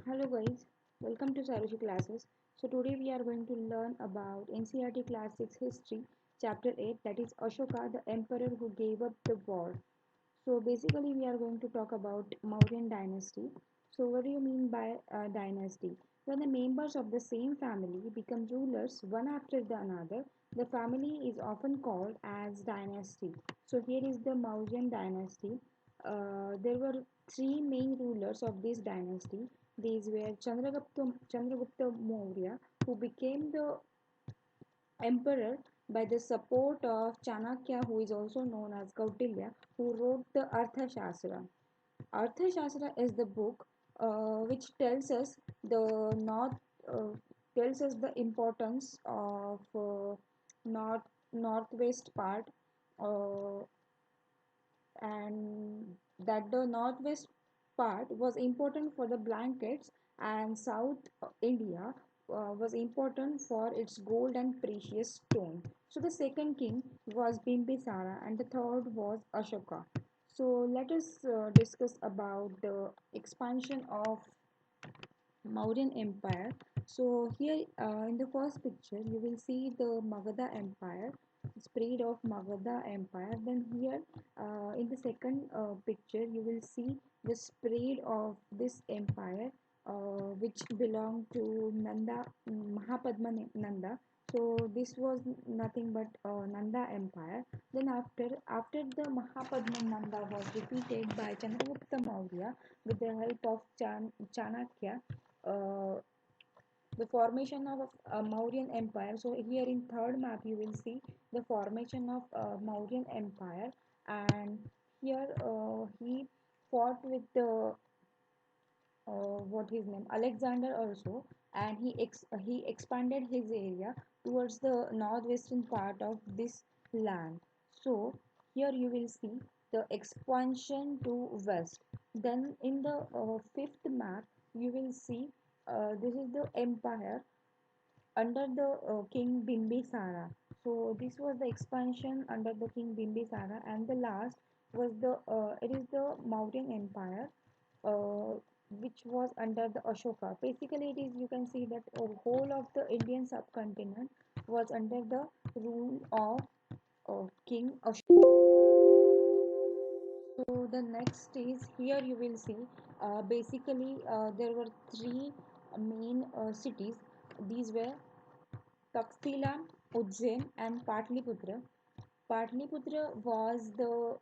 Hello guys, welcome to Saroshi classes. So today we are going to learn about NCERT Class 6 History, Chapter 8, that is Ashoka the Emperor Who Gave Up the War. So basically we are going to talk about Mauryan dynasty. So what do you mean by dynasty? When the members of the same family become rulers one after the another, the family is often called as dynasty. So here is the Mauryan dynasty. There were three main rulers of this dynasty. These were Chandragupta Maurya, who became the emperor by the support of Chanakya, who is also known as Kautilya, who wrote the Arthashastra. Arthashastra is the book which the north tells us the importance of north northwest part, uh, and that the northwest part was important for the blankets, and South India was important for its gold and precious stone. So the second king was Bimbisara and the third was Ashoka. So let us discuss about the expansion of Mauryan Empire. So here in the first picture you will see the Magadha Empire, spread of Magadha Empire. Then here in the second picture you will see the spread of this empire which belonged to Mahapadma Nanda. So this was nothing but Nanda Empire. Then after the Mahapadma Nanda was defeated by Chandragupta Maurya with the help of Chanakya, uh, the formation of Mauryan Empire. So here in third map you will see the formation of Mauryan Empire, and here he fought with the what his name Alexander also, and he expanded his area towards the northwestern part of this land. So here you will see the expansion to west. Then in the fifth map you will see this is the empire under the king Bimbisara. So this was the expansion under the king Bimbisara, and the last was the it is the Mauryan Empire, uh, which was under the Ashoka. Basically, it is you can see that whole of the Indian subcontinent was under the rule of King Ashoka. So the next is here you will see basically there were three main cities. These were Taxila, Ujjain, and Patliputra. Patliputra was the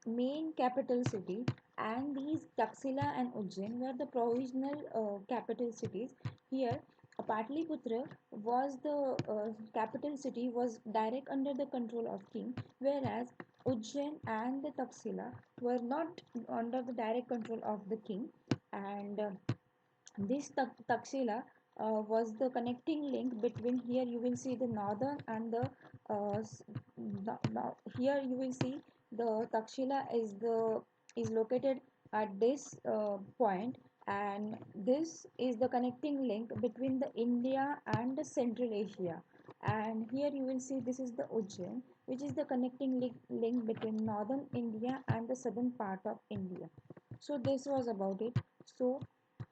main capital city, and these Taxila and Ujjain were the provisional capital cities. Here, Patliputra was the capital city, was direct under the control of king, whereas Ujjain and the Taxila were not under the direct control of the king, and this Taxila was the connecting link between. Here you will see the northern and the here you will see the Takshila is located at this point, and this is the connecting link between the India and the Central Asia. And here you will see this is the Ujjain, which is the connecting link between northern India and the southern part of India. So this was about it. So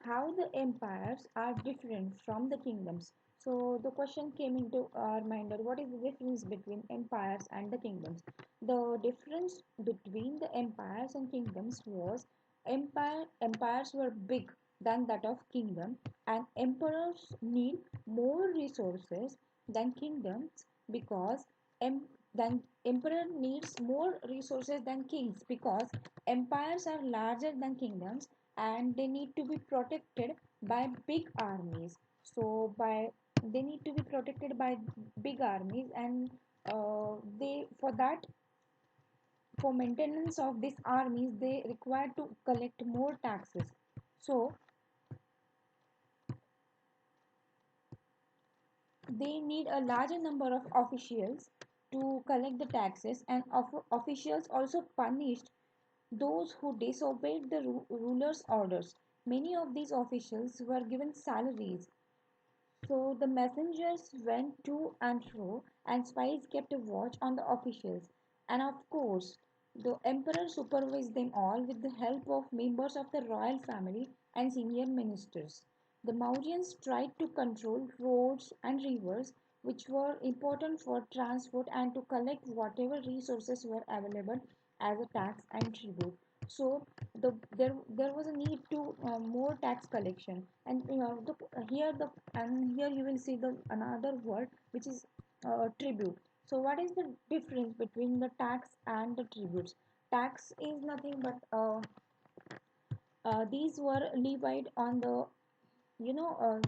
how the empires are different from the kingdoms. So the question came into our mind that what is the difference between empires and the kingdoms? The difference between the empires and kingdoms was empires were big than that of kingdom, and emperors need more resources than kingdoms because em- then emperor needs more resources than kings because empires are larger than kingdoms, and they need to be protected by big armies. So by they need to be protected by big armies, and they for that, for maintenance of these armies they require to collect more taxes. So they need a larger number of officials to collect the taxes, and officials also punished those who disobeyed the ruler's orders. Many of these officials were given salaries. So the messengers went to and fro, and spies kept a watch on the officials. And of course, the emperor supervised them all with the help of members of the royal family and senior ministers. The Mauryans tried to control roads and rivers, which were important for transport, and to collect whatever resources were available as a tax and tribute. So there was a need to more tax collection, and here you will see the another word which is tribute. So what is the difference between the tax and the tributes? Tax is nothing but these were levied on the you know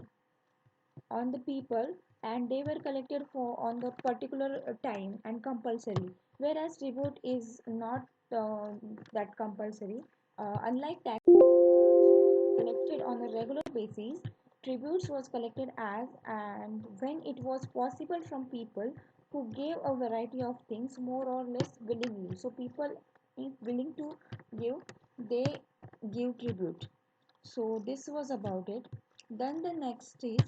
on the people, and they were collected for on the particular time and compulsory, whereas tribute is not that compulsory. Unlike tax collected on a regular basis, tributes was collected as and when it was possible from people who gave a variety of things more or less willingly. So people, if willing to give, they give tribute. So this was about it. Then the next is,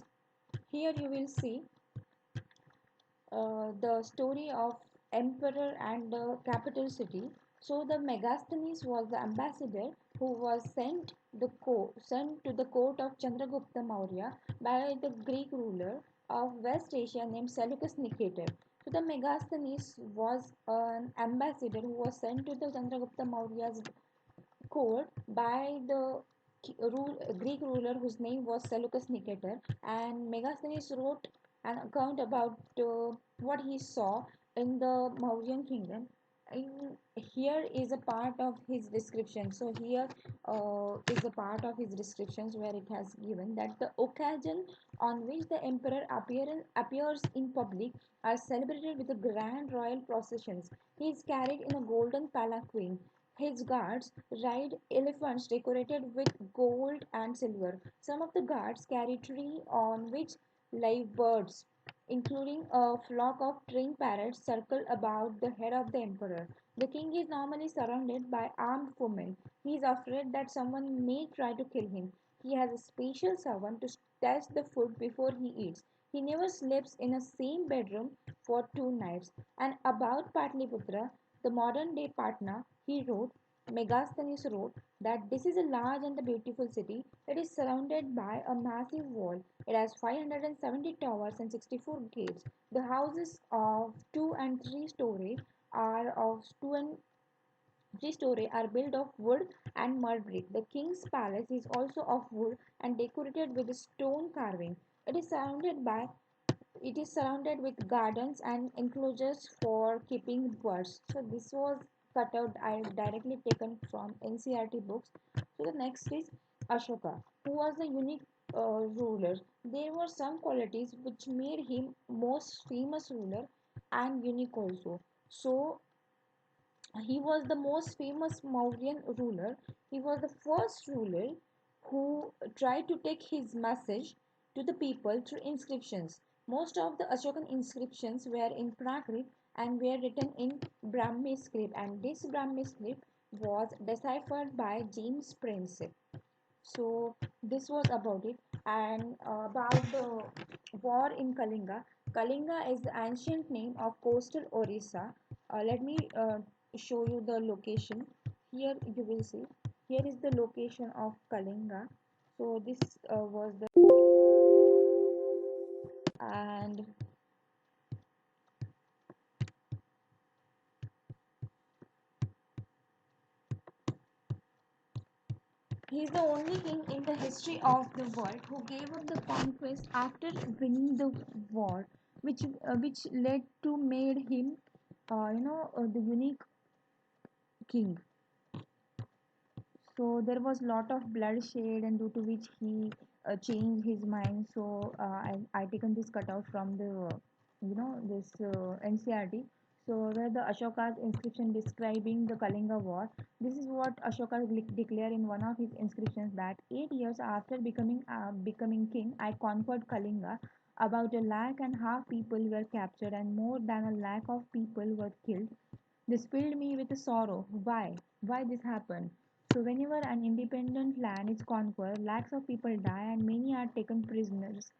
here you will see the story of emperor and the capital city. So the Megasthenes was the ambassador who was sent to the court of Chandragupta Maurya by the Greek ruler of West Asia named Seleucus Nicator. So the Megasthenes was an ambassador who was sent to the Chandragupta Maurya's court by the Greek ruler whose name was Seleucus Nicator, and Megasthenes wrote an account about what he saw in the Mauryan kingdom. Here is a part of his description. So here is a part of his descriptions where it has given that the occasion on which the emperor appears in public are celebrated with a grand royal processions. He is carried in a golden palanquin. His guards ride elephants decorated with gold and silver. Some of the guards carry trees on which live birds, including a flock of trained parrots, circle about the head of the emperor. The king is normally surrounded by armed women. He is afraid that someone may try to kill him. He has a special servant to test the food before he eats. He never sleeps in a same bedroom for 2 nights. And about Patliputra, the modern day Patna, he wrote, Megasthenes wrote, that this is a large and a beautiful city. It is surrounded by a massive wall. It has 570 towers and 64 gates. The houses of 2 and 3 story are of 2 and 3 story are built of wood and mud brick. The king's palace is also of wood and decorated with stone carving. It is surrounded by it is surrounded with gardens and enclosures for keeping birds. So this was cut out, I directly taken from NCERT books. So the next is Ashoka, who was a unique ruler. There were some qualities which made him most famous ruler and unique also. So he was the most famous Mauryan ruler. He was the first ruler who tried to take his message to the people through inscriptions. Most of the Ashokan inscriptions were in Prakrit and were written in Brahmi script, and this Brahmi script was deciphered by James Prince. So this was about it, and about the war in Kalinga. Kalinga is the ancient name of coastal Orissa. Let me show you the location. Here you will see. Here is the location of Kalinga. So this was the, and he is the only king in the history of the world who gave up the conquest after winning the war, which led to made him, the unique king. So there was lot of bloodshed, and due to which he changed his mind. So I taken this cutout from the this NCRT. So where the Ashoka's inscription describing the Kalinga War. This is what Ashoka declared in one of his inscriptions, that 8 years after becoming king, I conquered Kalinga. About 1.5 lakh people were captured and more than 1 lakh of people were killed. This filled me with sorrow. Why? Why this happened? So whenever an independent land is conquered, lakhs of people die and many are taken prisoners.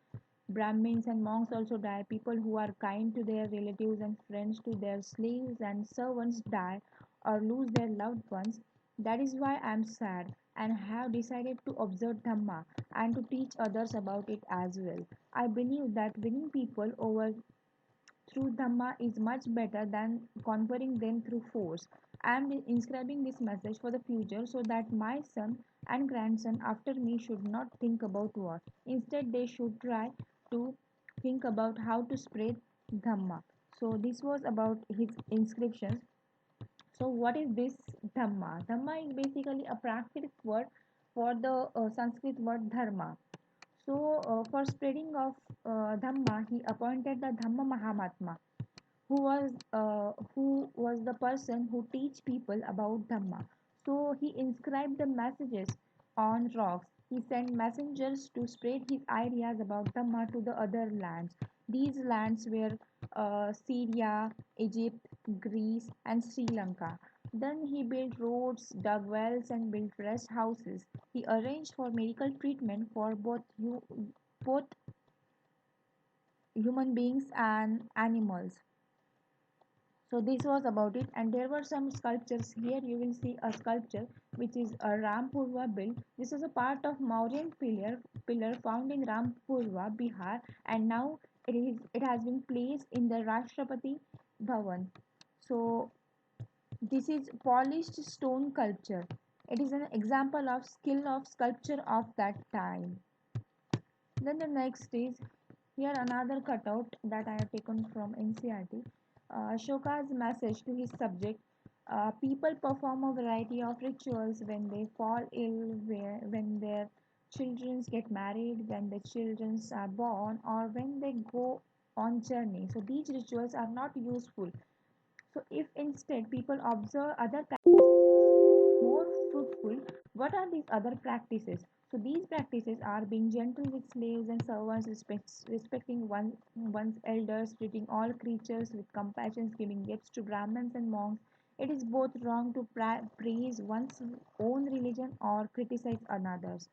Brahmins and monks also die. People who are kind to their relatives and friends, to their slaves and servants die or lose their loved ones. That is why I am sad. and have decided to observe Dhamma and to teach others about it as well. I believe that winning people over through Dhamma is much better than conquering them through force. I am inscribing this message for the future so that my son and grandson after me should not think about war. Instead, they should try to think about how to spread Dhamma. So, this was about his inscriptions. So, what is this Dhamma? Dhamma is basically a Prakrit word for the Sanskrit word Dharma. So, for spreading of Dhamma, he appointed the Dhamma Mahamatma, who was the person who teach people about Dhamma. So he inscribed the messages on rocks. He sent messengers to spread his ideas about Dhamma to the other lands. These lands were Syria, Egypt, Greece, and Sri Lanka. Then he built roads, dug wells, and built rest houses. He arranged for medical treatment for both human beings and animals. So this was about it, and there were some sculptures. Here you will see a sculpture which is a Rampurva built. This is a part of Mauryan pillar found in Rampurva, Bihar, and now it has been placed in the Rashtrapati Bhavan. So this is polished stone sculpture. It is an example of skill of sculpture of that time. Then the next is here another cutout that I have taken from NCERT. Ashoka's message to his subject. People perform a variety of rituals when they fall ill, when their children get married, when the children are born, or when they go on journey. So these rituals are not useful. So if instead people observe other more fruitful. What are these other practices? So these practices are being gentle with slaves and servants, respecting one's elders, treating all creatures with compassion, giving gifts to Brahmins and monks. It is both wrong to praise one's own religion or criticize another's.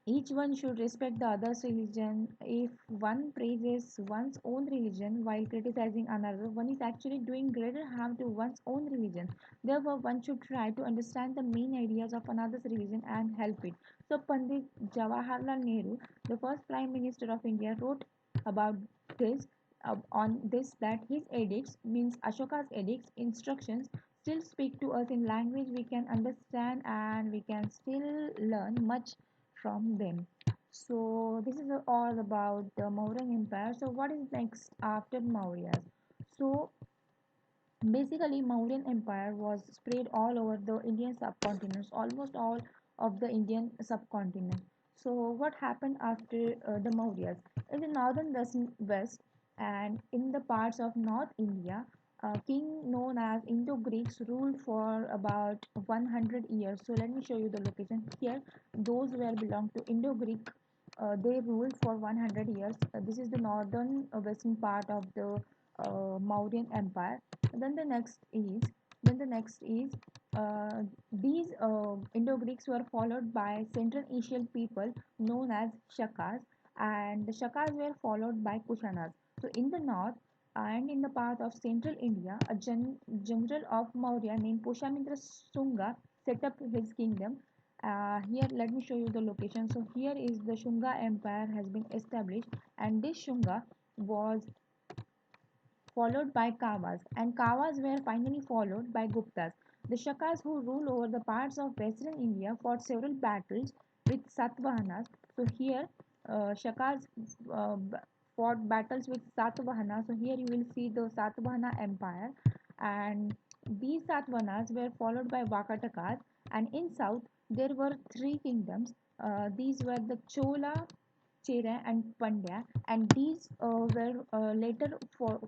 Each one should respect the other's religion. If one praises one's own religion while criticizing another, one is actually doing greater harm to one's own religion. Therefore, one should try to understand the main ideas of another's religion and help it. So, Pandit Jawaharlal Nehru, the first Prime Minister of India, wrote about this on this that his edicts, means Ashoka's edicts, instructions, still speak to us in language we can understand, and we can still learn much from them. So this is all about the Mauryan Empire. So what is next after Mauryas? So basically, Mauryan Empire was spread all over the Indian subcontinent, almost all of the Indian subcontinent. So what happened after the Mauryas? In the northern west and in the parts of North India, a king known as Indo-Greeks ruled for about 100 years. So let me show you the location here. Those where belong to Indo-Greek, they ruled for 100 years. This is the northern western part of the Mauryan Empire. Then the next is these Indo-Greeks were followed by Central Asian people known as Shakas, and the Shakas were followed by Kushanas. So in the north and in the part of central India, a general of Maurya named Pushyamitra Shunga set up his kingdom. Here, let me show you the location. So here is the Shunga Empire has been established, and this Shunga was followed by Kawas, and Kawas were finally followed by Guptas. The Shakas, who ruled over the parts of western India, fought several battles with Satavahanas. So here, Shakas uh, fought battles with Satavahana. So here you will see the Satavahana Empire, and these Satavahanas were followed by Vakatakas. And in south, there were three kingdoms. These were the Chola, Chera and Pandya, and these were later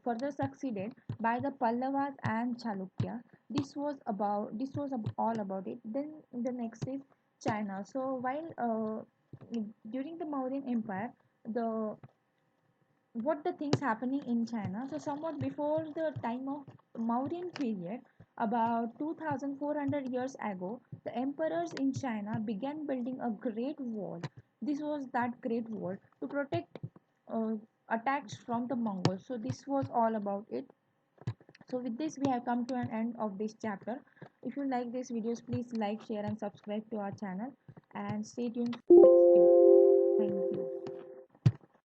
further succeeded by the Pallavas and Chalukya. This was all about it. Then the next is China. So while during the Mauryan Empire, the what the things happening in China. So somewhat before the time of Mauryan period, about 2400 years ago, the emperors in China began building a great wall. This was that great wall to protect uh, attacks from the Mongols. So this was all about it. So with this we have come to an end of this chapter. If you like these videos, please like, share and subscribe to our channel, and stay tuned.